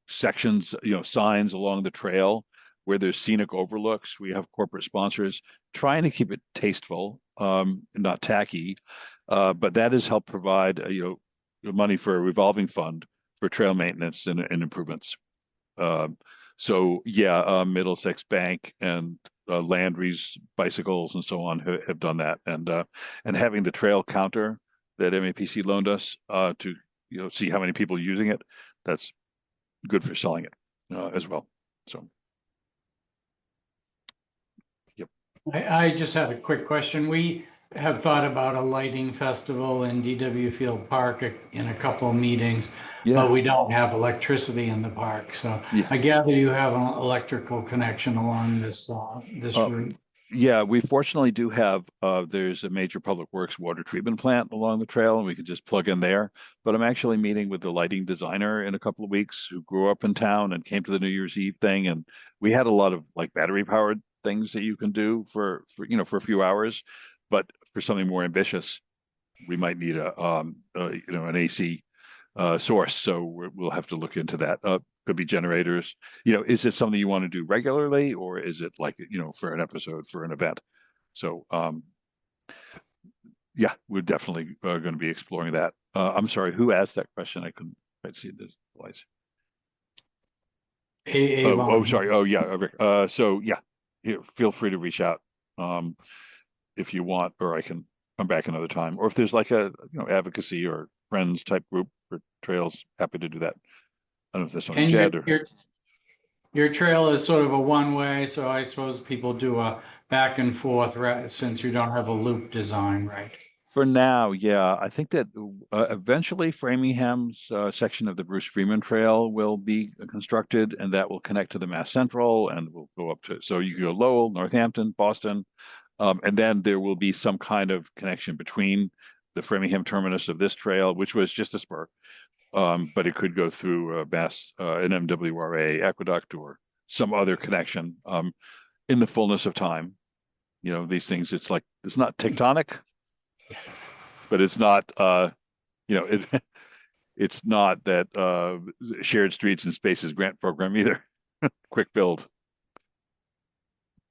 sections, signs along the trail where there's scenic overlooks. We have corporate sponsors trying to keep it tasteful, not tacky, but that has helped provide, money for a revolving fund for trail maintenance and improvements. So yeah, Middlesex Bank and Landry's bicycles and so on have done that, and having the trail counter that MAPC loaned us to see how many people are using it, that's good for selling it as well. So yep. I just have a quick question. We have thought about a lighting festival in DW Field Park in a couple of meetings, but we don't have electricity in the park. So I gather you have an electrical connection along this route. Yeah, we fortunately do have, there's a major public works water treatment plant along the trail, and we can just plug in there. But I'm actually meeting with the lighting designer in a couple of weeks who grew up in town and came to the New Year's Eve thing. And we had a lot of like battery powered things that you can do for a few hours. But for something more ambitious, we might need an AC source. So we'll have to look into that. Could be generators. Is it something you want to do regularly, or is it like, for an episode, for an event? So yeah, we're definitely going to be exploring that. I'm sorry, who asked that question? I couldn't quite see the slides. Sorry. Oh yeah, Rick. So yeah, feel free to reach out if you want, or I can come back another time. Or if there's like a advocacy or friends type group for trails, happy to do that. I don't know if there's something Jed or... Your trail is sort of a one-way, so I suppose people do a back and forth since you don't have a loop design, right? For now, yeah. I think that eventually Framingham's section of the Bruce Freeman Trail will be constructed, and that will connect to the Mass Central, and will go up to, so you can go Lowell, Northampton, Boston, and then there will be some kind of connection between the Framingham terminus of this trail, which was just a spur, but it could go through an MWRA aqueduct or some other connection in the fullness of time. These things, it's not tectonic, but it's not, it's not that Shared Streets and Spaces grant program either. Quick build.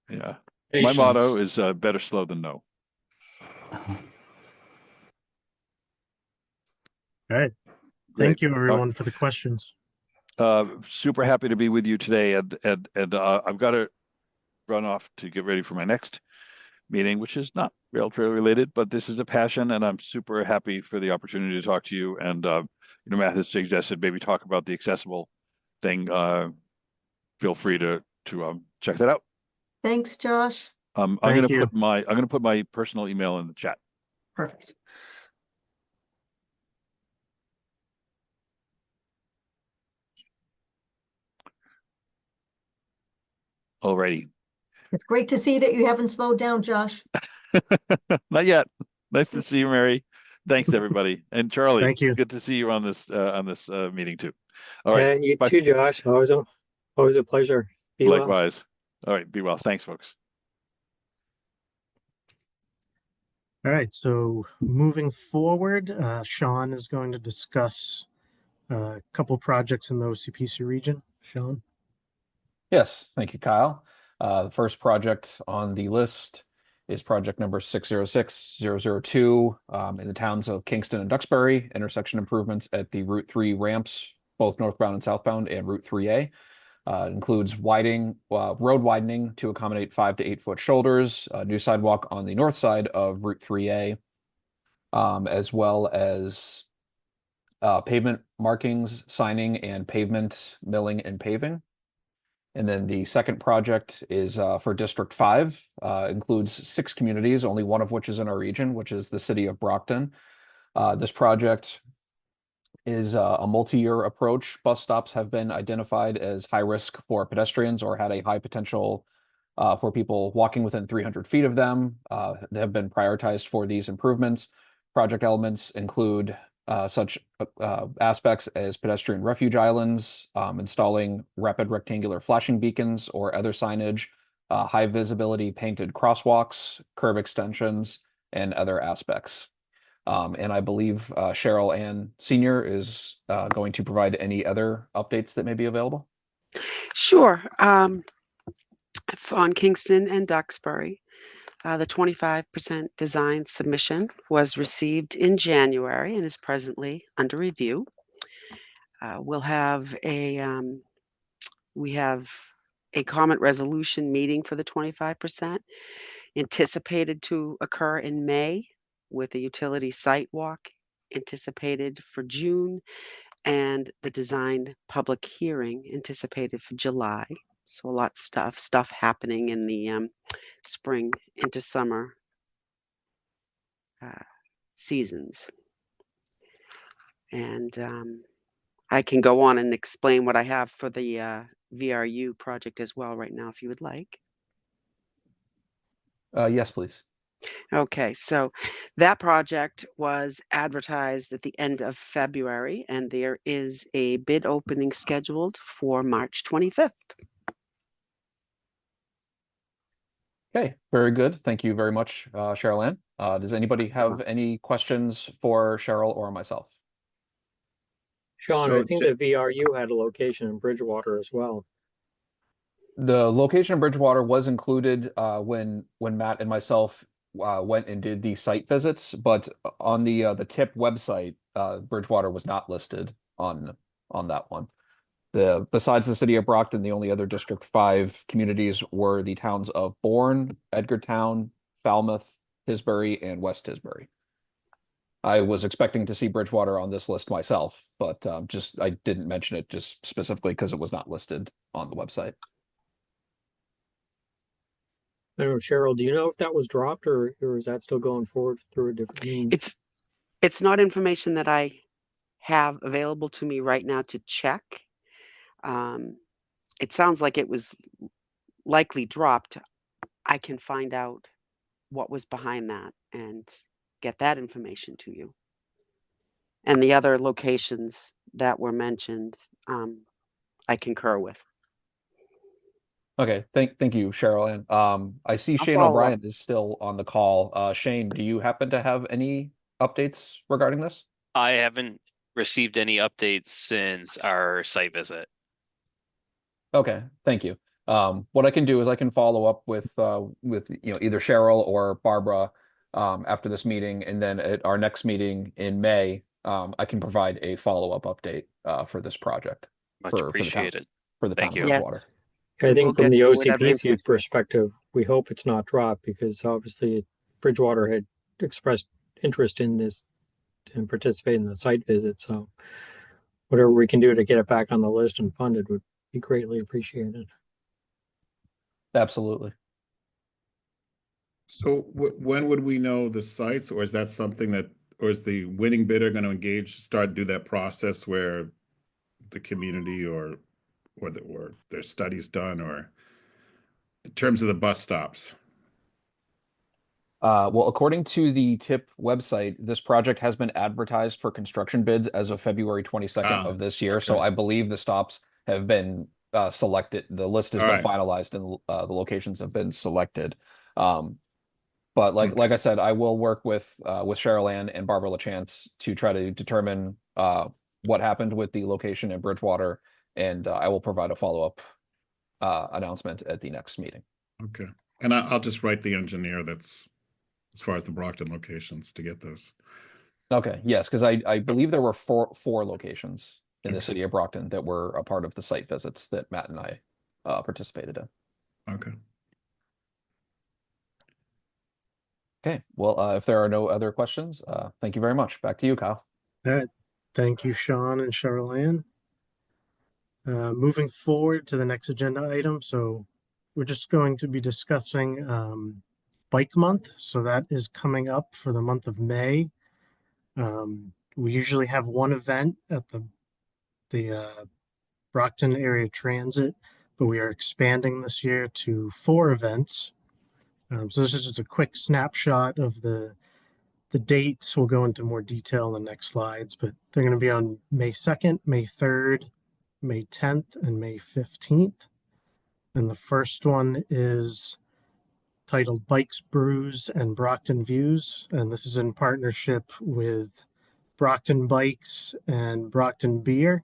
Yeah. Patience. My motto is better slow than no. All right. Thank you, everyone, for the questions. Super happy to be with you today, and I've got to run off to get ready for my next meeting, which is not rail trail related, but this is a passion, and I'm super happy for the opportunity to talk to you. And Matt has suggested maybe talk about the accessible thing. Feel free to check that out. Thanks, Josh. I'm going to put my personal email in the chat. Perfect. Alrighty. It's great to see that you haven't slowed down, Josh. Not yet. Nice to see you, Mary. Thanks, everybody. And Charlie, thank you. Good to see you on this meeting too. All right. And you too, Josh. Always a pleasure. Be Likewise. Well. All right. Be well. Thanks, folks. All right. So moving forward, Sean is going to discuss a couple projects in the OCPC region. Sean. Yes, thank you, Kyle. The first project on the list is project number 606002 in the towns of Kingston and Duxbury, intersection improvements at the Route 3 ramps, both northbound and southbound, and Route 3A. It includes road widening to accommodate 5 to 8 foot shoulders, a new sidewalk on the north side of Route 3A, as well as pavement markings, signing, and pavement milling and paving. And then the second project is for District 5, includes 6 communities, only one of which is in our region, which is the city of Brockton. This project is a multi-year approach. Bus stops have been identified as high risk for pedestrians or had a high potential for people walking within 300 feet of them. They have been prioritized for these improvements. Project elements include such aspects as pedestrian refuge islands, installing rapid rectangular flashing beacons or other signage, high visibility painted crosswalks, curb extensions, and other aspects. And I believe Cheryl Ann Senior is going to provide any other updates that may be available. Sure. On Kingston and Duxbury, the 25% design submission was received in January and is presently under review. We'll have we have a comment resolution meeting for the 25% anticipated to occur in May, with a utility site walk anticipated for June, and the design public hearing anticipated for July. So a lot of stuff happening in the spring into summer seasons. And I can go on and explain what I have for the VRU project as well right now, if you would like. Yes, please. Okay, so that project was advertised at the end of February, and there is a bid opening scheduled for March 25th. Okay, very good. Thank you very much, Cheryl Ann. Does anybody have any questions for Cheryl or myself? Sean, So I think the VRU had a location in Bridgewater as well. The location of Bridgewater was included when Matt and myself went and did the site visits, but on the TIP website, Bridgewater was not listed on that one. Besides the city of Brockton, the only other District 5 communities were the towns of Bourne, Edgartown, Falmouth, Tisbury, and West Tisbury. I was expecting to see Bridgewater on this list myself, but I didn't mention it just specifically because it was not listed on the website. I don't know, Cheryl, do you know if that was dropped or is that still going forward through a different means? It's not information that I have available to me right now to check. It sounds like it was likely dropped. I can find out what was behind that and get that information to you. And the other locations that were mentioned, I concur with. Okay, thank you, Cheryl. And I see I'll Shane follow up. O'Brien is still on the call. Shane, do you happen to have any updates regarding this? I haven't received any updates since our site visit. Okay, thank you. What I can do is I can follow up with either Cheryl or Barbara after this meeting, and then at our next meeting in May, I can provide a follow-up update for this project. Much appreciated. For the town Thank of you. Bridgewater. I think We'll from get the you whatever OCPC information. perspective, we hope it's not dropped because obviously Bridgewater had expressed interest in this and participate in the site visit. So whatever we can do to get it back on the list and funded would be greatly appreciated. Absolutely. So when would we know the sites, or is that something that, or is the winning bidder going to do that process where the community or their studies done, or in terms of the bus stops? Well, according to the TIP website, this project has been advertised for construction bids as of February 22nd of this year. So okay. I believe the stops have been selected. The list has All been right. finalized and the locations have been selected. But like I said, I will work with Cheryl Ann and Barbara LaChance to try to determine what happened with the location in Bridgewater, and I will provide a follow-up announcement at the next meeting. Okay. And I'll just write the engineer that's as far as the Brockton locations to get those. Okay, yes, because I believe there were four locations in the city of Brockton that were a part of the site visits that Matt and I participated in. Okay. Okay, well, if there are no other questions, thank you very much. Back to you, Kyle. All right. Thank you, Sean and Cheryl Ann. Moving forward to the next agenda item. So we're just going to be discussing Bike Month. So that is coming up for the month of May. We usually have one event at the Brockton Area Transit, but we are expanding this year to 4 events. So this is just a quick snapshot of the dates. We'll go into more detail in the next slides, but they're going to be on May 2nd, May 3rd, May 10th, and May 15th. And the first one is titled Bikes, Brews, and Brockton Views. And this is in partnership with Brockton Bikes and Brockton Beer.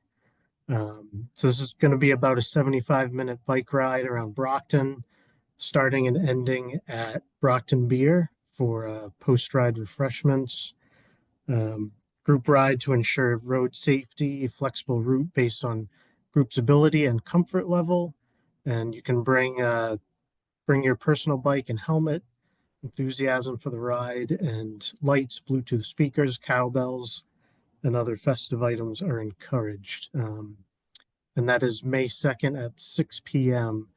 So this is going to be about a 75-minute bike ride around Brockton, starting and ending at Brockton Beer for post-ride refreshments. Group ride to ensure road safety, flexible route based on group's ability and comfort level. And you can bring your personal bike and helmet, enthusiasm for the ride, and lights, Bluetooth speakers, cowbells, and other festive items are encouraged. And that is May 2nd at 6 p.m.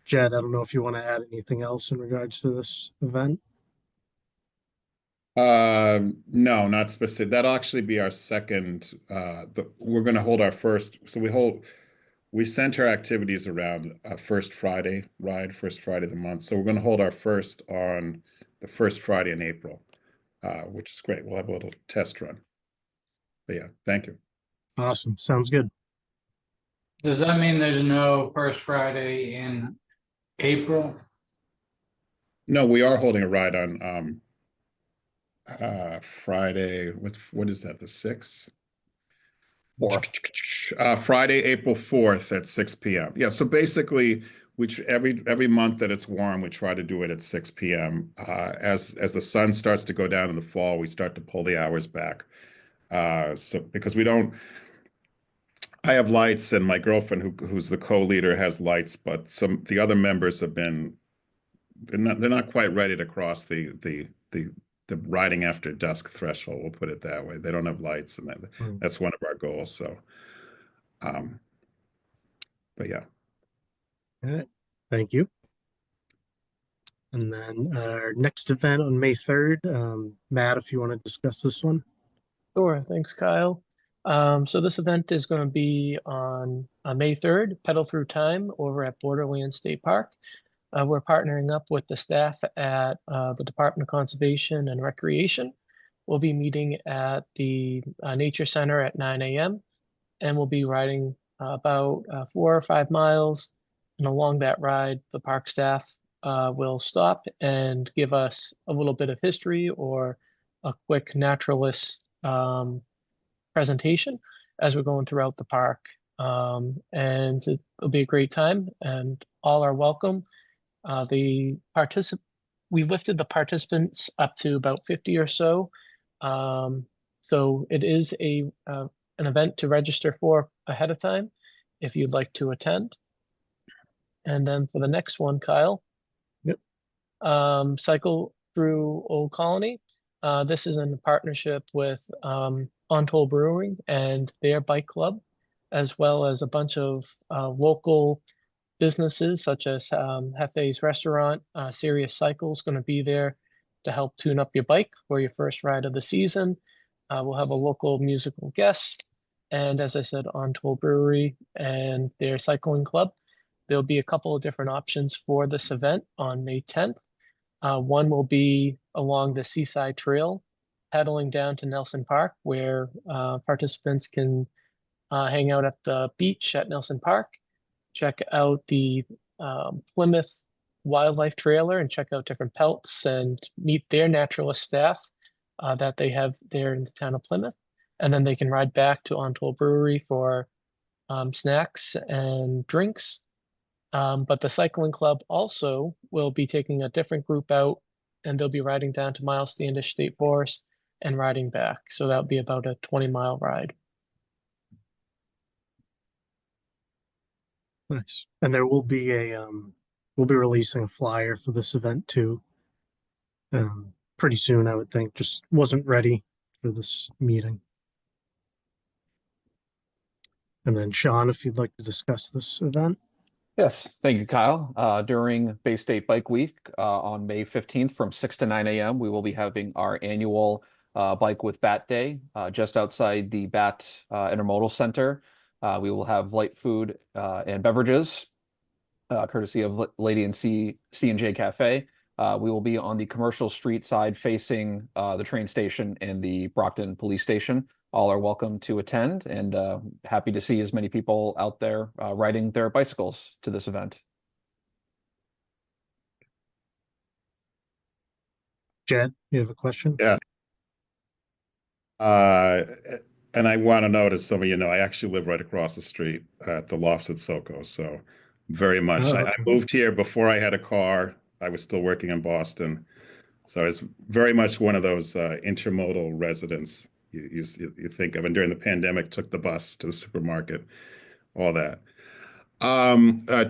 Jed, I don't know if you want to add anything else in regards to this event. No, not specific. That'll actually be our second. We're going to hold our first. So we center activities around first Friday ride, first Friday of the month. So we're going to hold our first on the first Friday in April, which is great. We'll have a little test run. But yeah, thank you. Awesome. Sounds good. Does that mean there's no first Friday in April? No, we are holding a ride on Friday. What is that? The 6th? Friday, April 4th at 6 p.m. Yeah, so basically, which every month that it's warm, we try to do it at 6 p.m. As the sun starts to go down in the fall, we start to pull the hours back. So because we don't, I have lights, and my girlfriend, who's the co-leader, has lights, but the other members have been, they're not quite ready to cross the riding after dusk threshold. We'll put it that way. They don't have lights, and that's one of our goals. So, but yeah. All right. Thank you. And then our next event on May 3rd, Matt, if you want to discuss this one. Sure, thanks, Kyle. So this event is going to be on May 3rd, Pedal Through Time over at Borderland State Park. We're partnering up with the staff at the Department of Conservation and Recreation. We'll be meeting at the Nature Center at 9 a.m. and we'll be riding about 4 or 5 miles. And along that ride, the park staff will stop and give us a little bit of history or a quick naturalist presentation as we're going throughout the park. And it'll be a great time, and all are welcome. We lifted the participants up to about 50 or so. So it is an event to register for ahead of time if you'd like to attend. And then for the next one, Kyle. Yep. Cycle through Old Colony. This is in partnership with Untold Brewing and their bike club, as well as a bunch of local businesses such as Hefe's Restaurant. Serious Cycle's going to be there to help tune up your bike for your first ride of the season. We'll have a local musical guest, and as I said, Untold Brewery and their cycling club. There'll be a couple of different options for this event on May 10th. One will be along the Seaside Trail, pedaling down to Nelson Park, where participants can hang out at the beach at Nelson Park, check out the Plymouth Wildlife Trailer and check out different pelts and meet their naturalist staff that they have there in the town of Plymouth. And then they can ride back to Untold Brewery for snacks and drinks. But the cycling club also will be taking a different group out, and they'll be riding down to Miles Standish State Forest and riding back. So that'll be about a 20-mile ride. Nice. And there will be we'll be releasing a flyer for this event too. Pretty soon, I would think. Just wasn't ready for this meeting. And then Sean, if you'd like to discuss this event. Yes, thank you, Kyle. During Bay State Bike Week on May 15th from 6 to 9 a.m., we will be having our annual Bike with Bat Day just outside the Bat Intermodal Center. We will have light food and beverages, courtesy of Lady and C&J Cafe. We will be on the commercial street side facing the train station and the Brockton Police Station. All are welcome to attend, and happy to see as many people out there riding their bicycles to this event. Jed, you have a question? Yeah. And I want to note, as some of you know, I actually live right across the street at the Lofts at SoCo. So very much. Oh, I okay. moved here before I had a car. I was still working in Boston. So I was very much one of those intermodal residents you think of. And during the pandemic, took the bus to the supermarket, all that.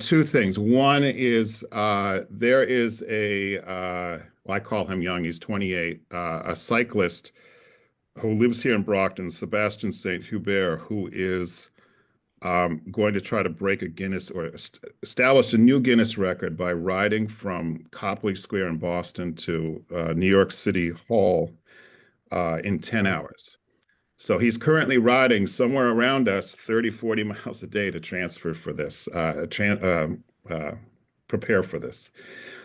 Two things. One is there is well, I call him young, he's 28, a cyclist who lives here in Brockton, Sebastian St. Hubert, who is going to try to break a Guinness or establish a new Guinness record by riding from Copley Square in Boston to New York City Hall in 10 hours. So he's currently riding somewhere around us 30, 40 miles a day to transfer for this, prepare for this.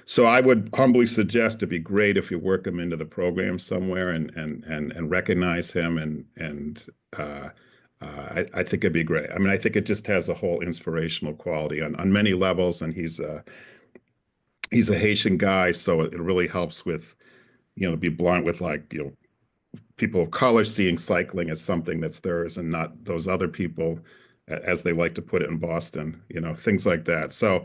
So I would humbly suggest it'd be great if you work him into the program somewhere and recognize him and I think it'd be great. I mean, I think it just has a whole inspirational quality on many levels, and he's a Haitian guy, so it really helps with, to be blunt, with people of color seeing cycling as something that's theirs and not those other people, as they like to put it in Boston, things like that. So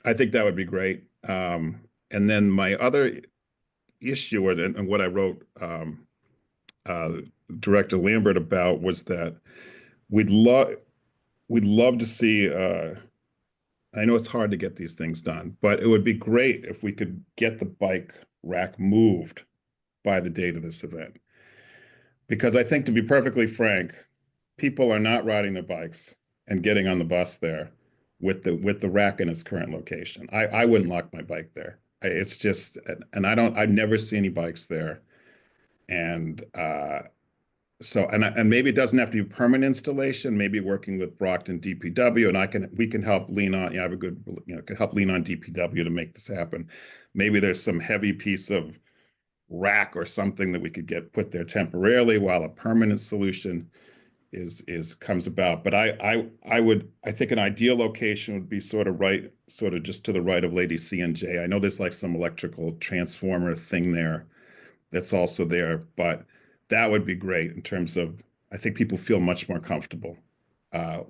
I think that would be great. And then my other issue and what I wrote Director Lambert about was that we'd love to see, I know it's hard to get these things done, but it would be great if we could get the bike rack moved by the date of this event. Because I think, to be perfectly frank, people are not riding their bikes and getting on the bus there with the rack in its current location. I wouldn't lock my bike there. It's just, and I've never seen any bikes there. And so, and maybe it doesn't have to be permanent installation, maybe working with Brockton DPW, and we can help lean on, have a good, can help lean on DPW to make this happen. Maybe there's some heavy piece of rack or something that we could get put there temporarily while a permanent solution comes about. But I think an ideal location would be sort of just to the right of Lady C&J. I know there's like some electrical transformer thing there that's also there, but that would be great in terms of, I think people feel much more comfortable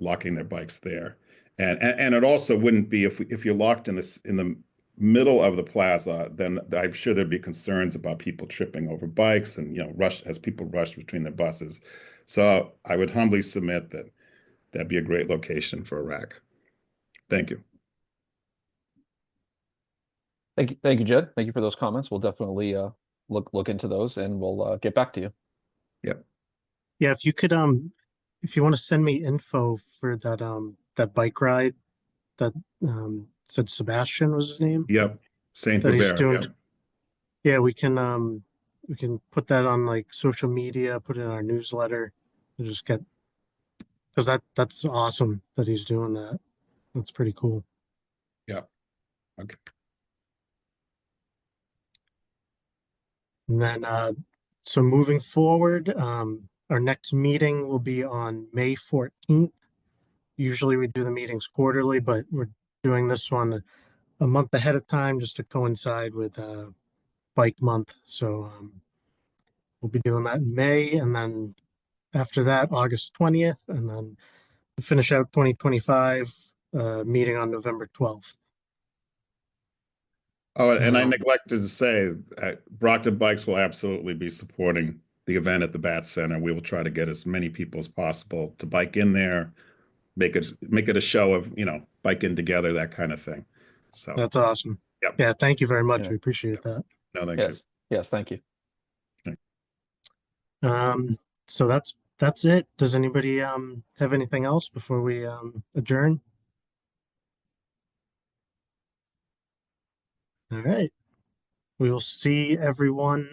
locking their bikes there. And it also wouldn't be, if you're locked in the middle of the plaza, then I'm sure there'd be concerns about people tripping over bikes and, as people rush between their buses. So I would humbly submit that that'd be a great location for a rack. Thank you. Thank you, Jed. Thank you for those comments. We'll definitely look into those, and we'll get back to you. Yep. Yeah, if you could, if you want to send me info for that bike ride that said Sebastian was his name. Yep. Saint That he's Hubert. doing. Yep. Yeah, we can put that on like social media, put it in our newsletter, and just get, because that's awesome that he's doing that. That's pretty cool. Yep. Okay. And then so moving forward, our next meeting will be on May 14th. Usually we do the meetings quarterly, but we're doing this one a month ahead of time just to coincide with Bike Month. So we'll be doing that in May, and then after that, August 20th, and then to finish out 2025 meeting on November 12th. Oh, and I neglected to say, Brockton Bikes will absolutely be supporting the event at the Bat Center. We will try to get as many people as possible to bike in there, make it a show of, bike in together, that kind of thing. So that's awesome. Yep. Yeah, thank you very much. Yeah. We appreciate that. No, thank you. Yes, thank you. So that's it. Does anybody have anything else before we adjourn? All right. We will see everyone,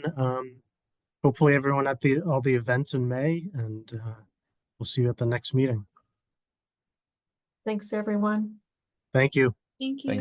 hopefully everyone at all the events in May, and we'll see you at the next meeting. Thanks, everyone. Thank you. Thank you.